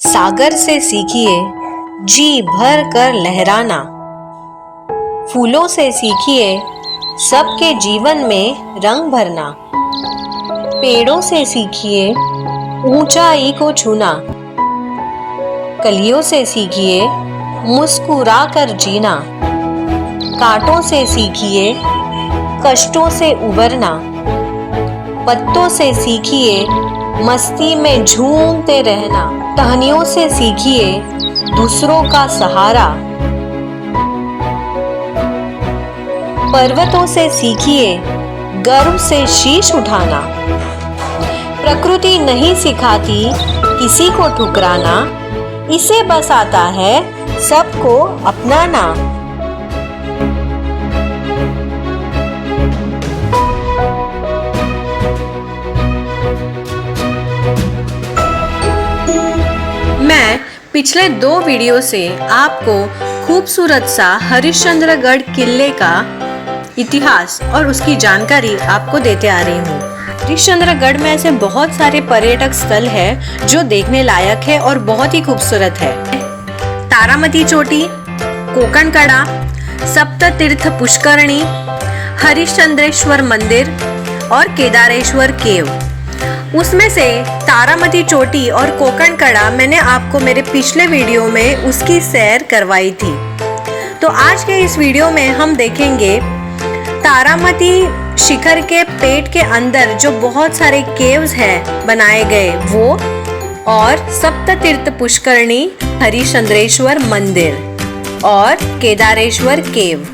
सागर से सीखिए जी भर कर लहराना। फूलों से सीखिए सबके जीवन में रंग भरना। पेड़ों से सीखिए ऊंचाई को छूना। कलियों से सीखिए मुस्कुरा कर जीना। कांटों से सीखिए कष्टों से उबरना। पत्तों से सीखिए मस्ती में झूमते रहना। टहनियों से सीखिए दूसरों का सहारा। पर्वतों से सीखिए गर्व से शीश उठाना। प्रकृति नहीं सिखाती किसी को ठुकराना, इसे बस आता है सबको अपनाना। मैं पिछले 2 वीडियो से आपको खूबसूरत सा हरिश्चंद्रगढ़ किले का इतिहास और उसकी जानकारी आपको देते आ रही हूँ। हरिश्चंद्रगढ़ में ऐसे बहुत सारे पर्यटक स्थल है जो देखने लायक है और बहुत ही खूबसूरत है। तारामती चोटी, कोकण कड़ा, सप्त तीर्थ पुष्करणी, हरिश्चंद्रेश्वर मंदिर और केदारेश्वर केव। उसमें से तारामती चोटी और कोकण कड़ा मैंने आपको मेरे पिछले वीडियो में उसकी सैर करवाई थी। तो आज के इस वीडियो में हम देखेंगे तारामती शिखर के पेट के अंदर जो बहुत सारे केव्स हैं बनाए गए वो, और सप्त तीर्थ पुष्करणी, हरिश्चंद्रेश्वर मंदिर और केदारेश्वर केव।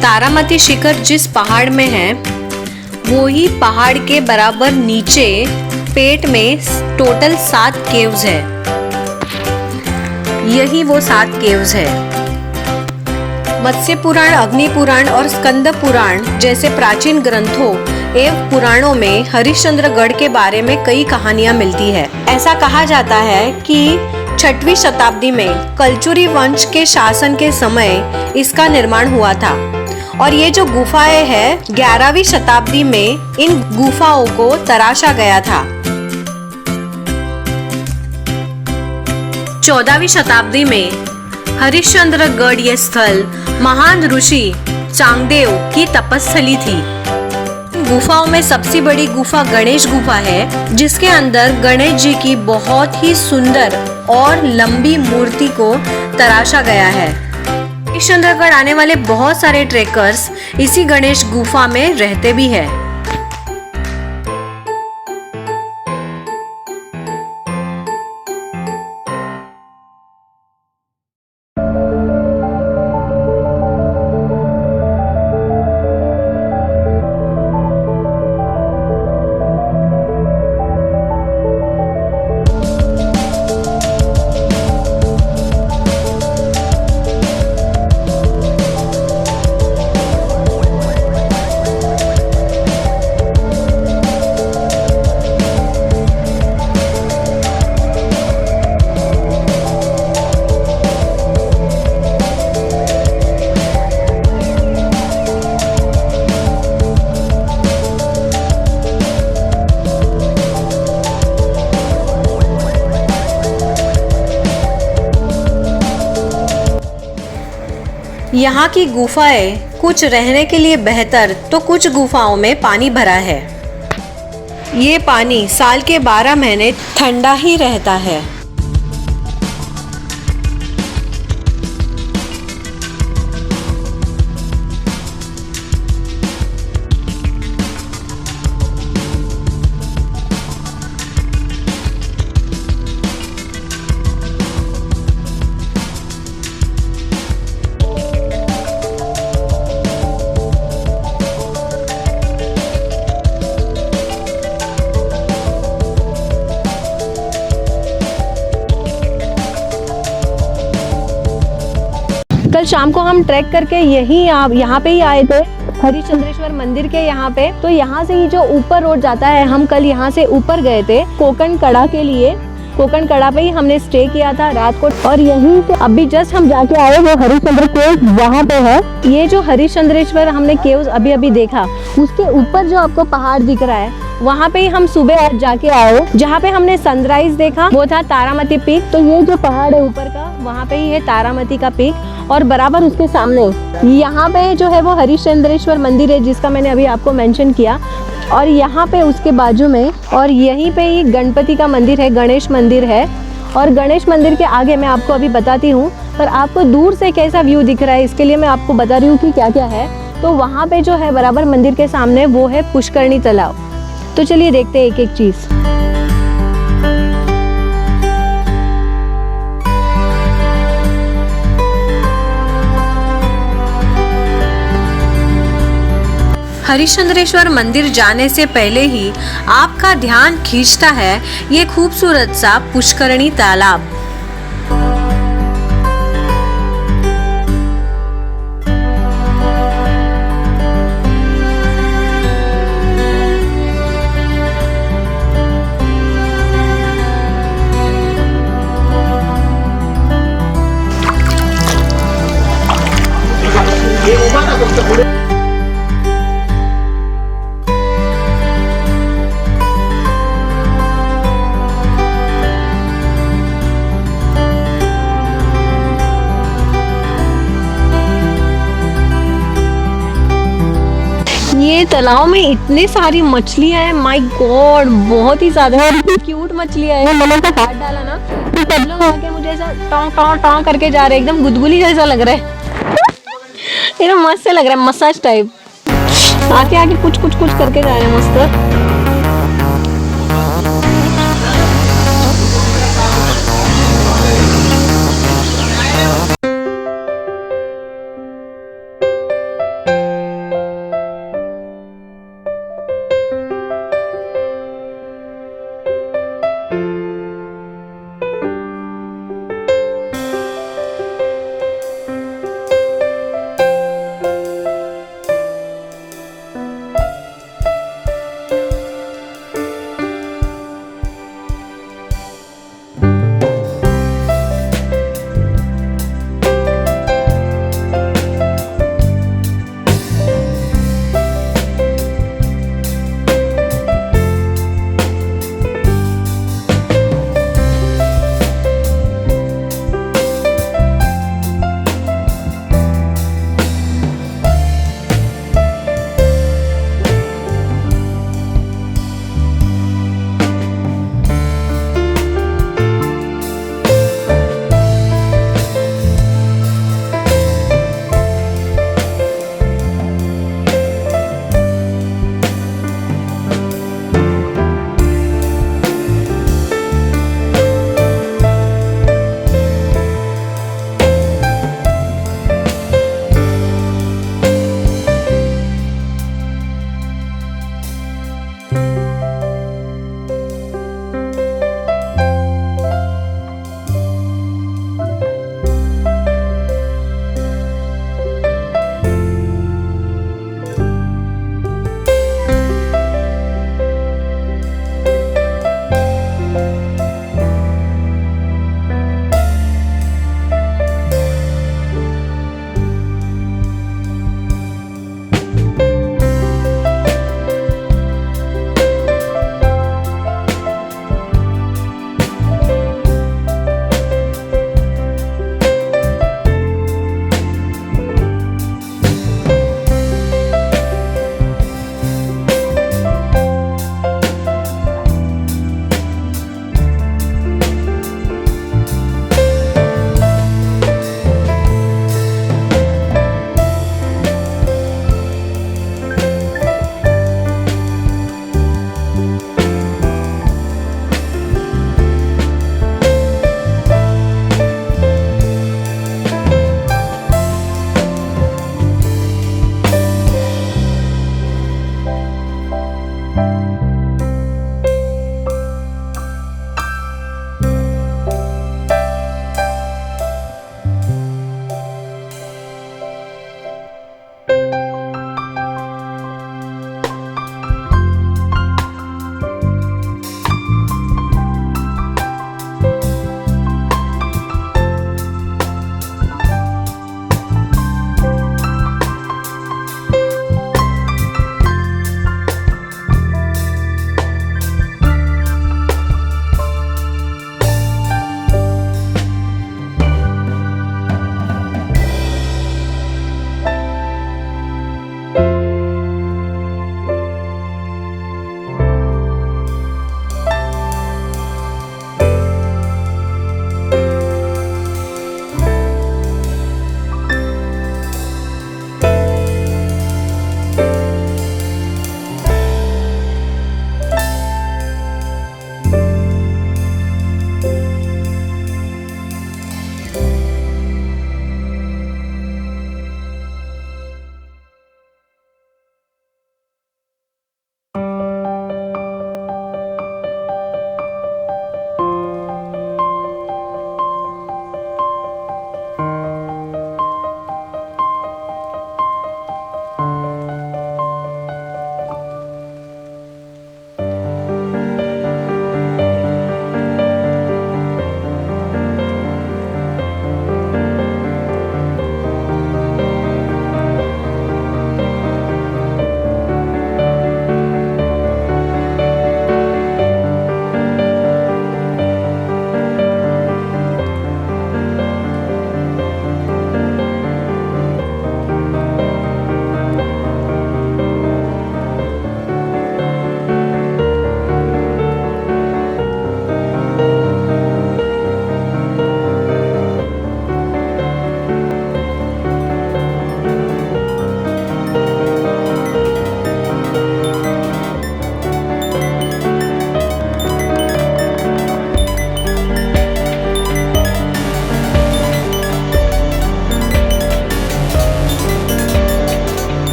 तारामती शिखर जिस पहाड़ में है वो ही पहाड़ के बराबर नीचे पेट में टोटल 7 केव्स है। यही वो 7 केव्स है। मत्स्य पुराण, अग्नि पुराण और स्कंद पुराण जैसे प्राचीन ग्रंथों एवं पुराणों में हरिश्चंद्रगढ़ के बारे में कई कहानियां मिलती है। ऐसा कहा जाता है कि 6वीं शताब्दी में कलचुरी वंश के शासन के समय इसका निर्माण हुआ था और ये जो गुफाएं हैं 11वीं शताब्दी में इन गुफाओं को तराशा गया था। 14वीं शताब्दी में हरिश्चंद्रगढ़ ये स्थल महान ऋषि चांगदेव की तपस्थली थी। गुफाओं में सबसे बड़ी गुफा गणेश गुफा है, जिसके अंदर गणेश जी की बहुत ही सुंदर और लंबी मूर्ति को तराशा गया है। हरिश्चंद्रगढ़ आने वाले बहुत सारे ट्रेकर्स इसी गणेश गुफा में रहते भी हैं। यहाँ की गुफाएं कुछ रहने के लिए बेहतर तो कुछ गुफाओं में पानी भरा है। ये पानी साल के 12 महीने ठंडा ही रहता है। कल शाम को हम ट्रैक करके यहाँ पे ही आए थे, हरिश्चंद्रेश्वर मंदिर के यहाँ पे। तो यहाँ से ही जो ऊपर रोड जाता है, हम कल यहाँ से ऊपर गए थे कोकण कड़ा के लिए। कोकण कड़ा पे ही हमने स्टे किया था रात को, और यहीं से अभी जस्ट हम जाके आए वो हरिश्चंद्र केव वहाँ पे है। ये जो हरिश्चंद्रेश्वर हमने केव्स अभी देखा, उसके ऊपर जो आपको पहाड़ दिख रहा है वहाँ पे ही हम सुबह जाके आओ। जहाँ पे हमने सनराइज देखा वो था तारामती पीक। तो ये जो पहाड़ है ऊपर का, वहाँ पे ही है तारामती का पीक। और बराबर उसके सामने यहाँ पे जो है वो हरिश्चंद्रेश्वर मंदिर है, जिसका मैंने अभी आपको मेंशन किया। और यहाँ पे उसके बाजू में और यहीं पे ही गणपति का मंदिर है, गणेश मंदिर है। और गणेश मंदिर के आगे मैं आपको अभी बताती हूँ, पर आपको दूर से कैसा व्यू दिख रहा है इसके लिए मैं आपको बता रही हूँ कि क्या क्या है। तो वहाँ पे जो है बराबर मंदिर के सामने वो है पुष्करणी तालाब। तो चलिए देखते हैं एक एक चीज़। हरिश्चंद्रेश्वर मंदिर जाने से पहले ही आपका ध्यान खींचता है ये खूबसूरत सा पुष्करणी तालाब। ये तालाब में इतनी सारी मछलियां हैं, माय गॉड, बहुत ही ज्यादा क्यूट मछलियां हैं। मैंने तो हाथ डाला ना तो सब लोग आके मुझे ऐसा टॉं टॉं टॉं करके जा रहे हैं, एकदम गुदगुली जैसा लग रहा है। ये मस्त से लग रहा है, मसाज टाइप। आके आके कुछ कुछ कुछ करके जा रहे हैं मस्त।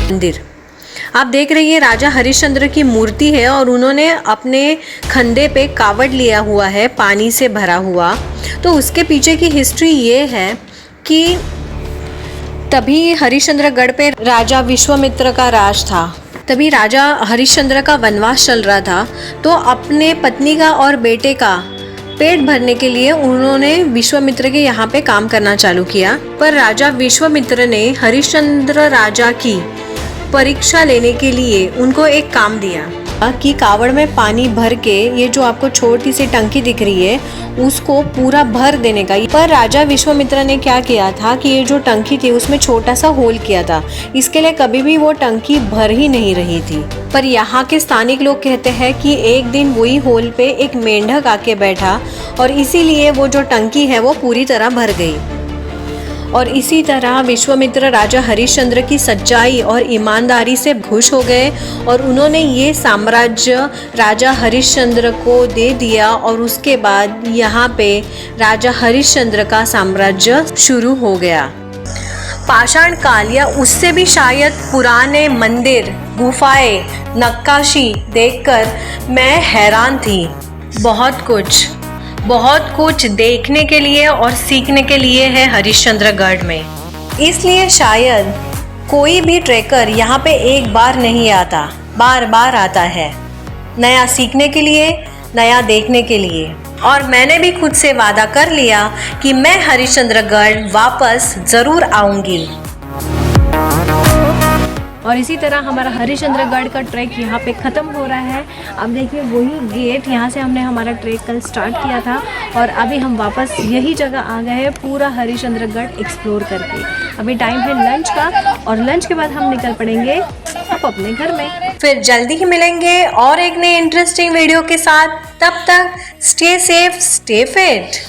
मंदिर। आप देख रही है राजा हरिश्चंद्र की मूर्ति है और उन्होंने अपने कंधे पे कावड़ लिया हुआ है पानी से भरा हुआ। तो उसके पीछे की हिस्ट्री ये है कि तभी हरिश्चंद्रगढ़ पे राजा विश्वामित्र का राज था। तभी राजा हरिश्चंद्र का वनवास चल रहा था, तो अपने पत्नी का और बेटे का पेट भरने के लिए उन्होंने विश्वामित्र के यहाँ पे काम करना चालू किया। पर राजा विश्वामित्र ने हरिश्चंद्र राजा की परीक्षा लेने के लिए उनको एक काम दिया कि कावड़ में पानी भर के ये जो आपको छोटी सी टंकी दिख रही है उसको पूरा भर देने का। पर राजा विश्वामित्र ने क्या किया था कि ये जो टंकी थी उसमें छोटा सा होल किया था, इसके लिए कभी भी वो टंकी भर ही नहीं रही थी। पर यहाँ के स्थानिक लोग कहते हैं कि एक दिन वही होल पे एक मेंढक आके बैठा और इसीलिए वो जो टंकी है वो पूरी तरह भर गई। और इसी तरह विश्वामित्र राजा हरिश्चंद्र की सच्चाई और ईमानदारी से खुश हो गए और उन्होंने ये साम्राज्य राजा हरिश्चंद्र को दे दिया और उसके बाद यहाँ पे राजा हरिश्चंद्र का साम्राज्य शुरू हो गया। पाषाण काल या उससे भी शायद पुराने मंदिर, गुफाएं, नक्काशी देखकर मैं हैरान थी। बहुत कुछ देखने के लिए और सीखने के लिए है हरिश्चंद्रगढ़ में। इसलिए शायद कोई भी ट्रैकर यहाँ पे एक बार नहीं आता, बार बार आता है, नया सीखने के लिए, नया देखने के लिए। और मैंने भी खुद से वादा कर लिया कि मैं हरिश्चंद्रगढ़ वापस ज़रूर आऊँगी। और इसी तरह हमारा हरिश्चंद्रगढ़ का ट्रैक यहाँ पे ख़त्म हो रहा है। अब देखिए वही गेट, यहाँ से हमने हमारा ट्रैक कल स्टार्ट किया था और अभी हम वापस यही जगह आ गए हैं पूरा हरिश्चंद्रगढ़ एक्सप्लोर करके। अभी टाइम है लंच का और लंच के बाद हम निकल पड़ेंगे अब अपने घर में। फिर जल्दी ही मिलेंगे और एक नए इंटरेस्टिंग वीडियो के साथ। तब तक स्टे सेफ, स्टे फिट।